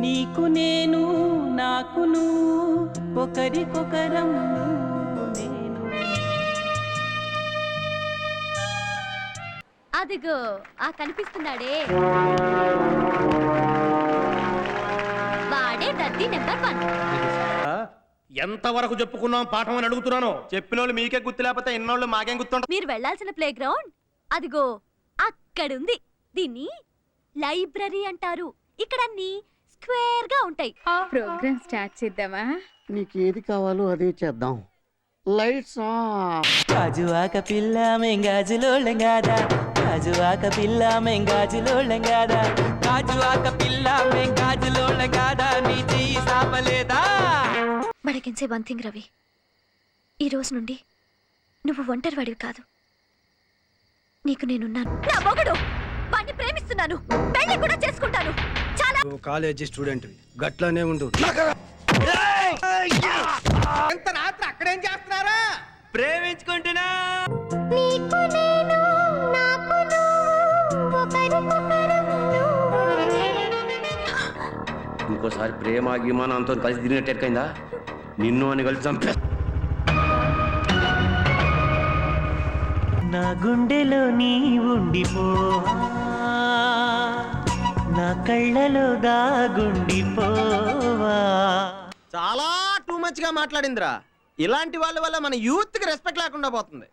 నీకు నేను నాకు నువ్వు ఒకరికొకరం నేను. అదిగో ఆ కనిపిస్తున్నాడే వాడే దద్ది నెంబర్ 1. ఎంతవరకు చెప్పుకున్నాం పాఠం అని అడుగుతున్నాను. చెప్పిన వాళ్ళు మీకే గుర్తు లేకపోతే ఎన్నోళ్ళు మాకేం గుర్తుంటారు. మీరు వెళ్లాల్సిన ప్లే గ్రౌండ్ అదిగో అక్కడుంది. దీన్ని లైబ్రరీ అంటారు. ఇక్కడ అన్ని స్క్వేర్ గా ఉంటాయి. ప్రోగ్రామ్ స్టార్ట్ చేద్దామా? నీకేది కావాలో అదే చేద్దాం. Lights off. గాజువాక పిల్ల మెంగాజులోళ్ళంగాదా, గాజువాక పిల్ల మెంగాజులోళ్ళంగాదా, గాజువాక పిల్ల మెంగాజులోళ్ళంగాదా, నీ చెయ్యి సాపలేదా. But I can say one thing Ravi, ఈ రోజు నుండి నువ్వు ఒంటరి వాడివి కాదు. నీకు నేనున్నాను. నా మొగుడు, వాడిని ప్రేమిస్తున్నాను, పెళ్లి కూడా చేసుకుంటాను. చాలా కాలేజీ స్టూడెంట్ గట్లానే ఉండు. ఎంత రాత్రి అక్కడేం చేస్తున్నారా? ప్రేమించుకుంటున్నా. ఇంకోసారి ప్రేమ అభిమానంతో కలిసి తిరిగినట్టేకైందా నిన్ను అని కలిసి చంపే. నా గుండెలో నీ ఉండిపో, నా కళ్ళలో దాగుండిపోవా. చాలా టూ మచ్ గా మాట్లాడిందిరా. ఇలాంటి వాళ్ళ వల్ల మన యూత్ కి రెస్పెక్ట్ లేకుండా పోతుంది.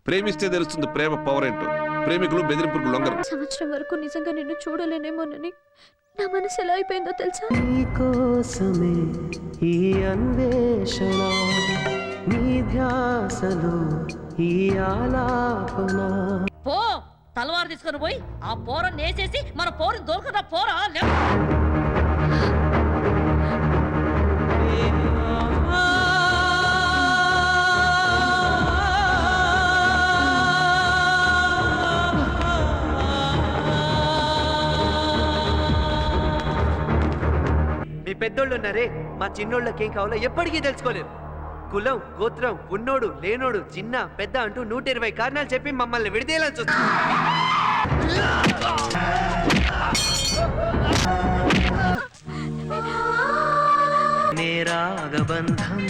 ప్రేమిస్తే తెలుస్తుంది ప్రేమ పవర్ ఏంటో. ప్రేమికులు బెదిరింపులకు లొంగరు. సంవత్సరం వరకు నిజంగా నిన్ను చూడలేనేమోనని నా మనసు ఎలా అయిపోయిందో తెలుసా? నీకోసమే ఈ అన్వేషణ, నీ ధ్యాసలో ఈ ఆలాపన. పో తలవారు తీసుకొని పోయి ఆ పోరను నేసేసి మన పోరు దొరకదా పోరా. మీ పెద్దోళ్ళు ఉన్నారే, మా చిన్నోళ్ళకి ఏం కావాలో ఎప్పటికీ తెలుసుకోలేరు. కులం గోత్రం ఉన్నోడు లేనోడు చిన్న పెద్ద అంటూ 120 కారణాలు చెప్పి మమ్మల్ని విడిదేయాలని చూస్తారు. నేరాగబంధం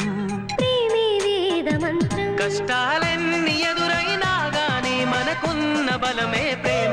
కష్టాలన్నీ ఎదురైనా గానీ మనకున్న బలమే ప్రేమ.